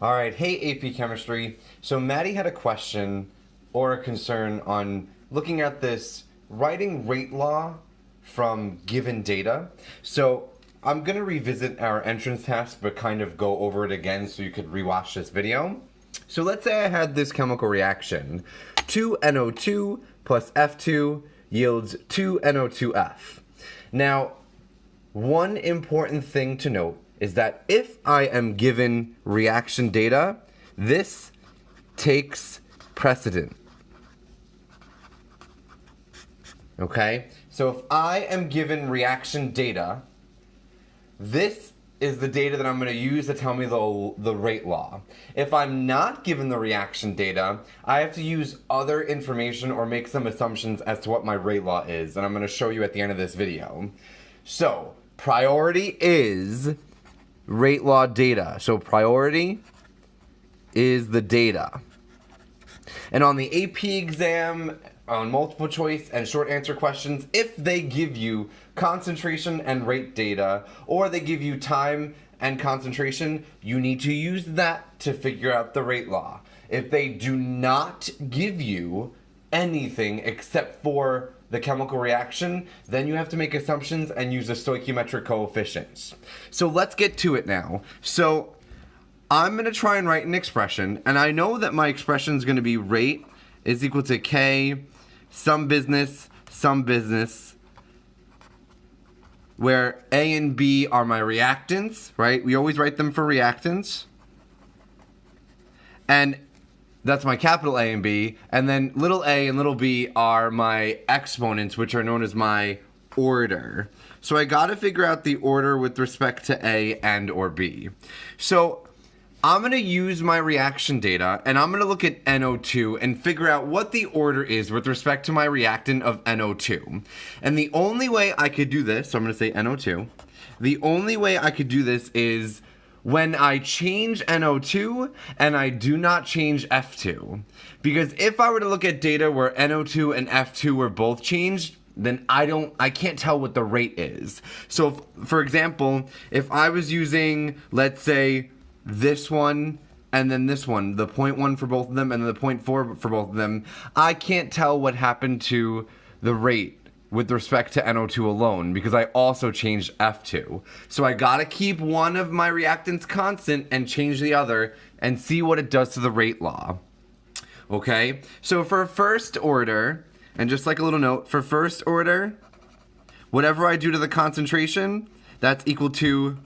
All right, hey AP Chemistry. So Maddie had a question or a concern on looking at this writing rate law from given data. So I'm going to revisit our entrance task but kind of go over it again so you could rewatch this video. So let's say I had this chemical reaction. 2NO2 plus F2 yields 2NO2F. Now, one important thing to note is that if I am given reaction data, this takes precedent. Okay? So if I am given reaction data, this is the data that I'm going to use to tell me the rate law. If I'm not given the reaction data, I have to use other information or make some assumptions as to what my rate law is, and I'm going to show you at the end of this video. So, priority is rate law data. So priority is the data. And on the AP exam, on multiple choice and short answer questions, if they give you concentration and rate data, or they give you time and concentration, you need to use that to figure out the rate law. If they do not give you anything except for the chemical reaction, then you have to make assumptions and use the stoichiometric coefficients. So let's get to it now. So I'm going to try and write an expression, and I know that my expression is going to be rate is equal to K, some business, where A and B are my reactants, right? We always write them for reactants. And that's my capital A and B, and then little a and little b are my exponents, which are known as my order. So I gotta figure out the order with respect to A and or B. So I'm gonna use my reaction data, and I'm gonna look at NO2 and figure out what the order is with respect to my reactant of NO2. And the only way I could do this, so I'm gonna say NO2, the only way I could do this is when I change NO2 and I do not change F2. Because if I were to look at data where NO2 and F2 were both changed, then I can't tell what the rate is. So for example, if I was using, let's say, this one and then this one, the 0.1 for both of them and then the 0.4 for both of them, I can't tell what happened to the rate with respect to NO2 alone, because I also changed F2. So I gotta keep one of my reactants constant and change the other and see what it does to the rate law. Okay, so for first order, and just like a little note, for first order, whatever I do to the concentration, that's equal to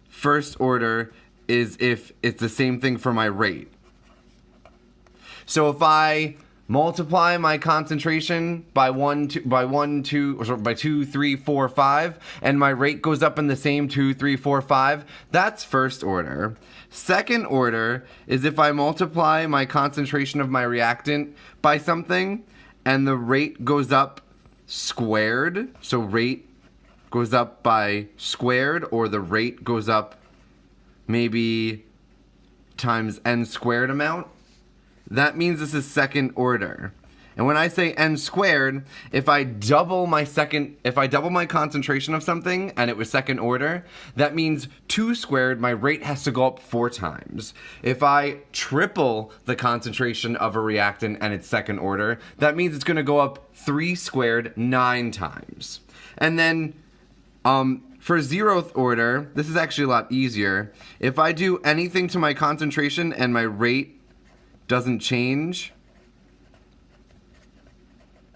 first order is if it's the same thing for my rate. So if I multiply my concentration by 2, 3, 4, 5, and my rate goes up in the same 2, 3, 4, 5, that's first order. Second order is if I multiply my concentration of my reactant by something, and the rate goes up squared, so rate goes up by squared, or the rate goes up maybe times n squared amount, that means this is second order. And when I say n squared, if I double my concentration of something and it was second order, that means 2 squared, my rate has to go up 4 times. If I triple the concentration of a reactant and it's second order, that means it's going to go up 3 squared 9 times. And then for 0th order, this is actually a lot easier. If I do anything to my concentration and my rate doesn't change,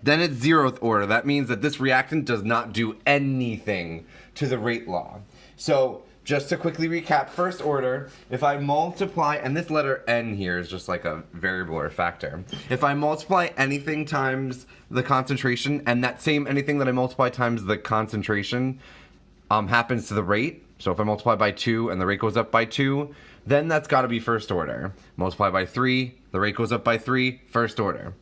then it's 0th order. That means that this reactant does not do anything to the rate law. So just to quickly recap, first order, if I multiply, and this letter n here is just like a variable or a factor. If I multiply anything times the concentration, and that same anything that I multiply times the concentration happens to the rate, so if I multiply by 2 and the rate goes up by 2, then that's got to be first order. Multiply by 3, the rate goes up by 3, first order.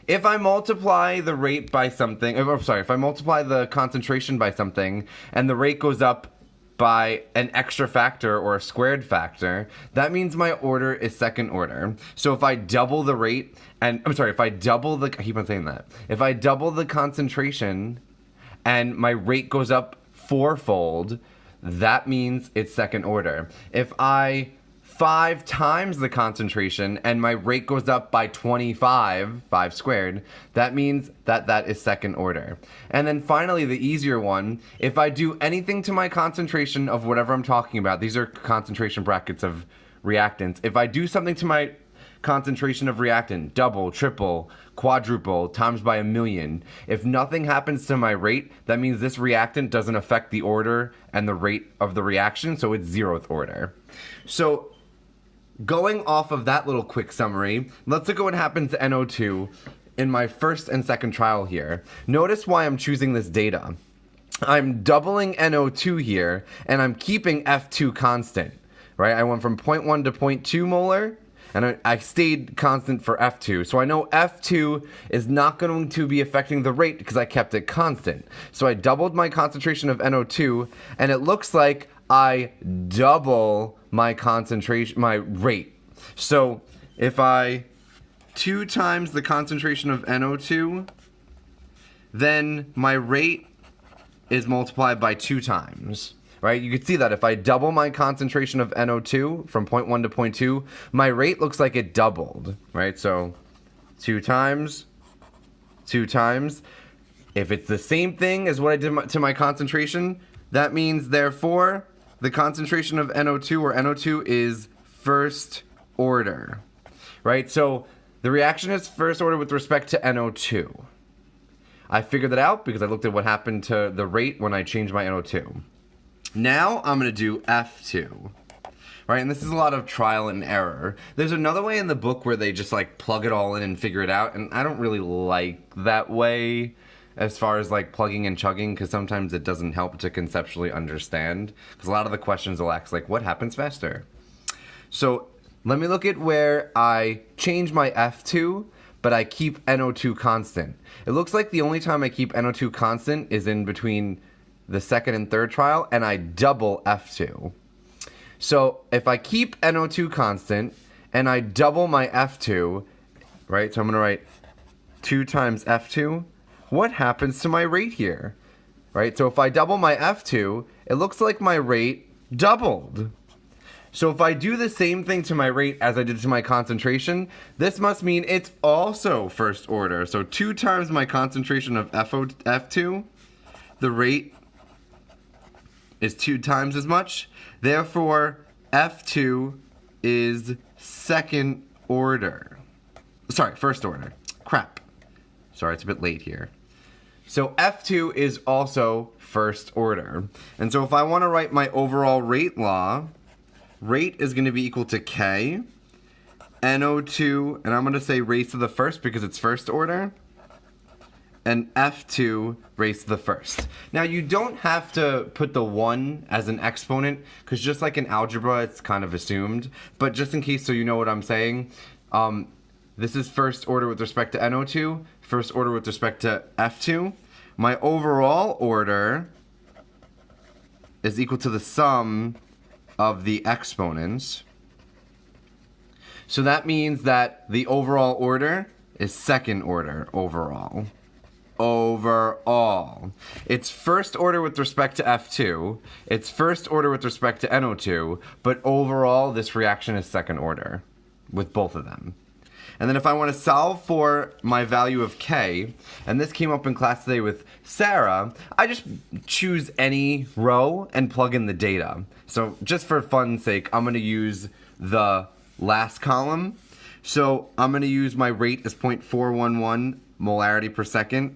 If I multiply the rate by something, if I multiply the concentration by something and the rate goes up by an extra factor or a squared factor, that means my order is second order. So if I double the rate, if I double the concentration and my rate goes up 4-fold, that means it's second order. If I 5 times the concentration and my rate goes up by 25, 5 squared, that means that that is second order. And then finally, the easier one, if I do anything to my concentration of whatever I'm talking about, these are concentration brackets of reactants. If I do something to my concentration of reactant, double, triple, quadruple, times by 1,000,000. If nothing happens to my rate, that means this reactant doesn't affect the order and the rate of the reaction, so it's 0th order. So going off of that little quick summary, let's look at what happens to NO2 in my first and second trial here. Notice why I'm choosing this data. I'm doubling NO2 here, and I'm keeping F2 constant, right? I went from 0.1 to 0.2 molar, and I stayed constant for F2. So I know F2 is not going to be affecting the rate because I kept it constant. So I doubled my concentration of NO2, and it looks like I double my concentration, my rate. So if I 2 times the concentration of NO2, then my rate is multiplied by 2 times. Right, you can see that if I double my concentration of NO2 from 0.1 to 0.2, my rate looks like it doubled, right? So 2 times, 2 times. If it's the same thing as what I did to my concentration, that means, therefore, the concentration of NO2 or NO2 is first order, right? So the reaction is first order with respect to NO2. I figured that out because I looked at what happened to the rate when I changed my NO2. Now I'm going to do F2, right? And this is a lot of trial and error. There's another way in the book where they just like plug it all in and figure it out, and I don't really like that way as far as like plugging and chugging, because sometimes it doesn't help to conceptually understand, because a lot of the questions will ask like, what happens faster? So let me look at where I change my F2, but I keep NO2 constant. It looks like the only time I keep NO2 constant is in between the second and third trial, and I double F2. So if I keep NO2 constant and I double my F2, right? So I'm gonna write 2 times F2. What happens to my rate here, right? So if I double my F2, it looks like my rate doubled. So if I do the same thing to my rate as I did to my concentration, this must mean it's also first order. So 2 times my concentration of F2, the rate is 2 times as much. Therefore, F2 is second order. Sorry, first order. Crap. Sorry, it's a bit late here. So F2 is also first order. And so if I want to write my overall rate law, rate is going to be equal to K, NO2, and I'm going to say raised to the first because it's first order, and F2 raised to the first. Now, you don't have to put the 1 as an exponent, because just like in algebra, it's kind of assumed. But just in case so you know what I'm saying, this is first order with respect to NO2, first order with respect to F2. My overall order is equal to the sum of the exponents. So that means that the overall order is second order overall. Overall. It's first order with respect to F2, it's first order with respect to NO2, but overall this reaction is second order with both of them. And then if I want to solve for my value of K, and this came up in class today with Sarah, I just choose any row and plug in the data. So just for fun's sake, I'm going to use the last column. So I'm going to use my rate as 0.411 molarity per second.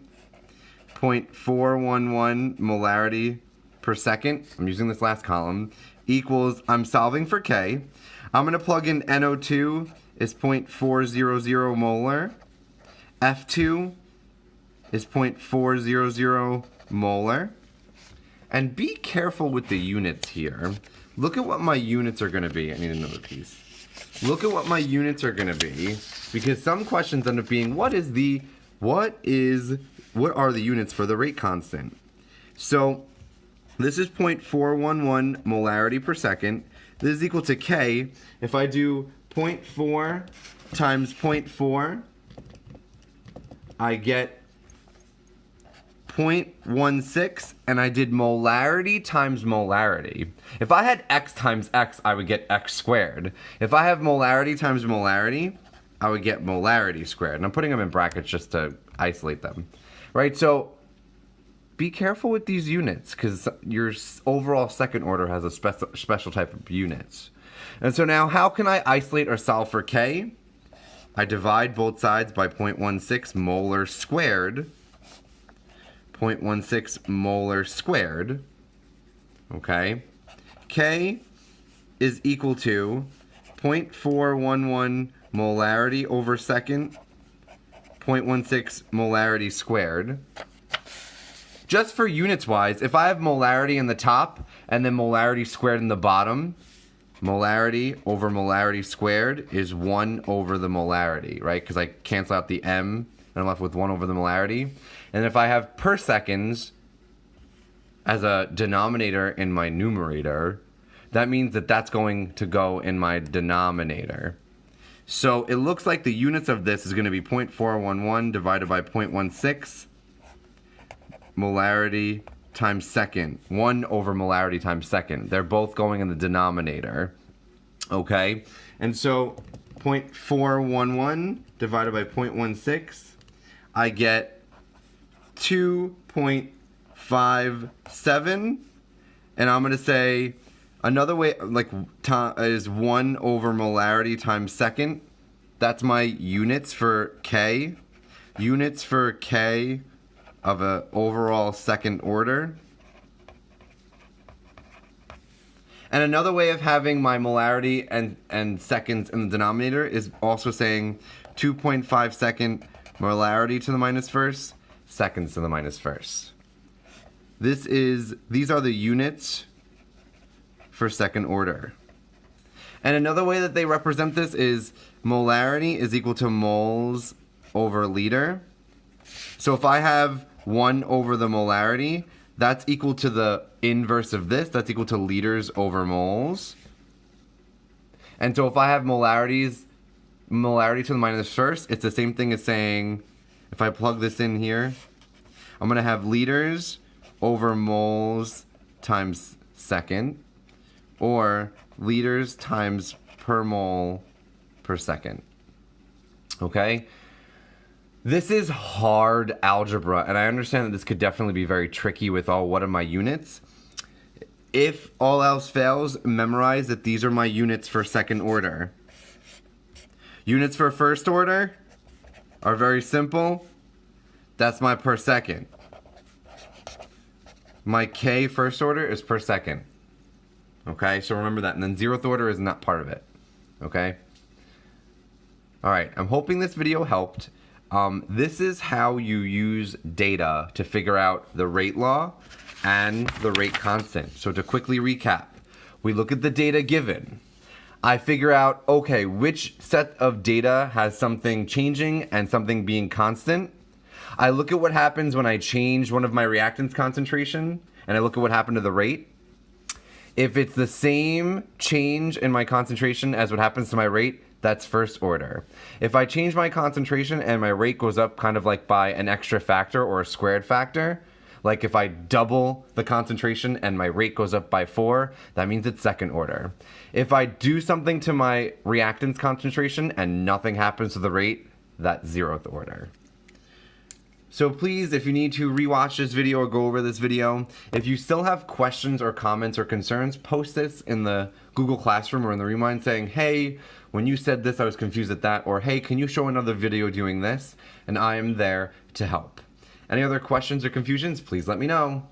0.411 molarity per second. I'm using this last column. Equals, I'm solving for K. I'm going to plug in NO2 is 0.400 molar. F2 is 0.400 molar. And be careful with the units here. Look at what my units are going to be. I need another piece. Look at what my units are going to be, because some questions end up being, what are the units for the rate constant? So this is 0.411 molarity per second. This is equal to K. If I do 0.4 times 0.4, I get 0.16, and I did molarity times molarity. If I had x times x, I would get x squared. If I have molarity times molarity, I would get molarity squared. And I'm putting them in brackets just to isolate them. Right, so be careful with these units because your overall second order has a special type of units. And so now how can I isolate or solve for k? I divide both sides by 0.16 molar squared. 0.16 molar squared. Okay. K is equal to 0.411 molarity over second. 0.16 molarity squared. Just for units wise, if I have molarity in the top and then molarity squared in the bottom, molarity over molarity squared is 1 over the molarity, right? Because I cancel out the m and I'm left with 1 over the molarity. And if I have per seconds as a denominator in my numerator, that means that that's going to go in my denominator. So it looks like the units of this is going to be 0.411 divided by 0.16 molarity times second. 1 over molarity times second. They're both going in the denominator. Okay? And so 0.411 divided by 0.16, I get 2.57. And I'm going to say another way, like, is 1 over molarity times second. That's my units for k. Units for k of an overall second order. And another way of having my molarity and seconds in the denominator is also saying 2.5 second molarity to the minus first, seconds to the minus first. These are the units for second order. And another way that they represent this is molarity is equal to moles over liter. So if I have 1 over the molarity, that's equal to the inverse of this. That's equal to liters over moles. And so if I have molarity to the minus first, it's the same thing as saying, if I plug this in here, I'm going to have liters over moles times second, or liters times per mole per second. Okay? This is hard algebra, and I understand that this could definitely be very tricky with what are my units. If all else fails, memorize that these are my units for second order. Units for first order are very simple. That's my per second. My k first order is per second. Okay, so remember that. And then 0th order is not part of it. Okay? Alright, I'm hoping this video helped. This is how you use data to figure out the rate law and the rate constant. So to quickly recap, we look at the data given. I figure out, okay, which set of data has something changing and something being constant. I look at what happens when I change one of my reactants concentration, and I look at what happened to the rate. If it's the same change in my concentration as what happens to my rate, that's first order. If I change my concentration and my rate goes up kind of like by an extra factor or a squared factor, like if I double the concentration and my rate goes up by 4, that means it's second order. If I do something to my reactants concentration and nothing happens to the rate, that's 0th order. So please, if you need to rewatch this video or go over this video, if you still have questions or comments or concerns, post this in the Google Classroom or in the Remind saying, hey, when you said this, I was confused at that, or hey, can you show another video doing this? And I am there to help. Any other questions or confusions, please let me know.